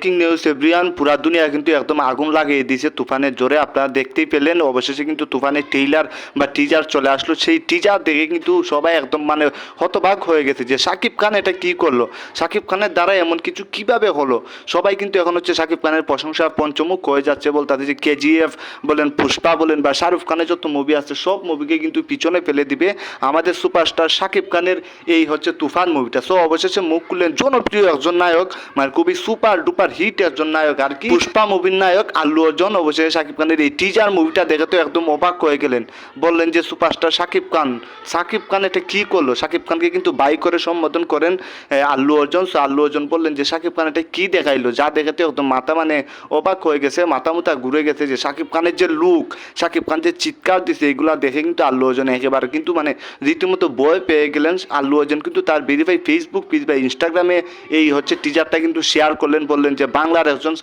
Breaking news everyone, পুরা দুনিয়া কিন্তু একদম আগুন লাগিয়ে দিয়েছে তুফানের জোরে। আপনারা দেখতেই পেলেন অবশেষে কিন্তু তুফানের টেইলার বা টিজার চলে আসলো। সেই টিজার দেখে কিন্তু সবাই একদম মানে হতবাক হয়ে গেছে যে শাকিব খান এটা কি করলো, শাকিব খানের দ্বারা এমন কিছু কিভাবে হলো। সবাই কিন্তু এখন হচ্ছে শাকিব খানের প্রশংসা পঞ্চমুখ হয়ে যাচ্ছে, বলতে যে কেজিএফ বলেন, পুষ্পা বলেন বা শাহরুখ খানের যত মুভি আছে সব মুভিকে কিন্তু পিছনে ফেলে দিবে আমাদের সুপারস্টার শাকিব খানের এই হচ্ছে তুফান মুভিটা। সো অবশেষে মুখ খুললেন জনপ্রিয় একজন নায়ক, মানে খুবই সুপার ডুপার হিট একজন নায়ক আর কি, পুষ্পা মুভির নায়ক আল্লু অর্জুন। অবশেষে শাকিব খানের এই টিজার মুভিটা দেখে তো একদম অবাক হয়ে গেলেন, বললেন যে সুপারস্টার শাকিব খান এটা কি করলো। শাকিব খানকে কিন্তু বাই করে সম্বোধন করেন আল্লু অর্জুন। সো আল্লু অর্জুন বললেন যে শাকিব খান এটা কি দেখাইলো, যা দেখেতে একদম মাথা মানে অবাক হয়ে গেছে, মাথা মুথা ঘুরে গেছে। যে শাকিব খানের যে লুক, শাকিব খান যে চিৎকার দিছে, এগুলো দেখে কিন্তু আল্লু অর্জুন একেবারে কিন্তু মানে রীতিমতো বই পেয়ে গেলেন। আল্লু অর্জুন কিন্তু তার ভেরিফাই ফেসবুক পেজ বা ইনস্টাগ্রামে এই হচ্ছে টিজারটা কিন্তু শেয়ার করলেন, বললেন যে বাংলার একজন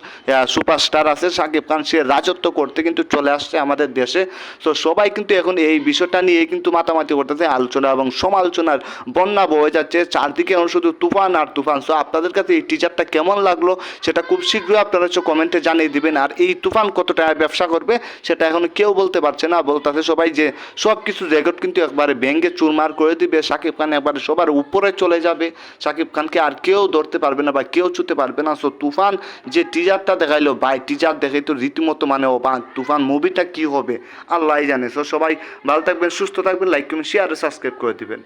সুপারস্টার আছে শাকিব খান, সে রাজত্ব করতে কিন্তু চলে আসছে আমাদের দেশে। তো সবাই কিন্তু এখন এই বিষয়টা নিয়ে কিন্তু মাতামাতি করতেছে, আলোচনা এবং সমালোচনার বন্যা বয়ে যাচ্ছে চারদিকে, এখন শুধু তুফান আর তুফান। সো আপনাদের কাছে এই টিজারটা কেমন লাগলো সেটা খুব শীঘ্রই আপনারা হচ্ছে কমেন্টে জানিয়ে দিবেন। আর এই তুফান কত টাকা ব্যবসা করবে সেটা এখন কেউ বলতে পারছে না, বলতেছে সবাই যে সব কিছু রেকর্ড কিন্তু একবারে ভেঙে চুরমার করে দিবে, শাকিব খান একবারে সবার উপরে চলে যাবে, শাকিব খানকে আর কেউ ধরতে পারবে না বা কেউ ছুতে পারবে না। সো তুফান যে টিজারটা দেখাইলো ভাই, টিজার দেখাই তো রীতিমতো মানে ও তুফান মুভিটা কি হবে আল্লাহ জানে। সো সবাই ভালো থাকবেন, সুস্থ থাকবেন, লাইক কমেন্ট শেয়ার সাবস্ক্রাইব করে দিবেন।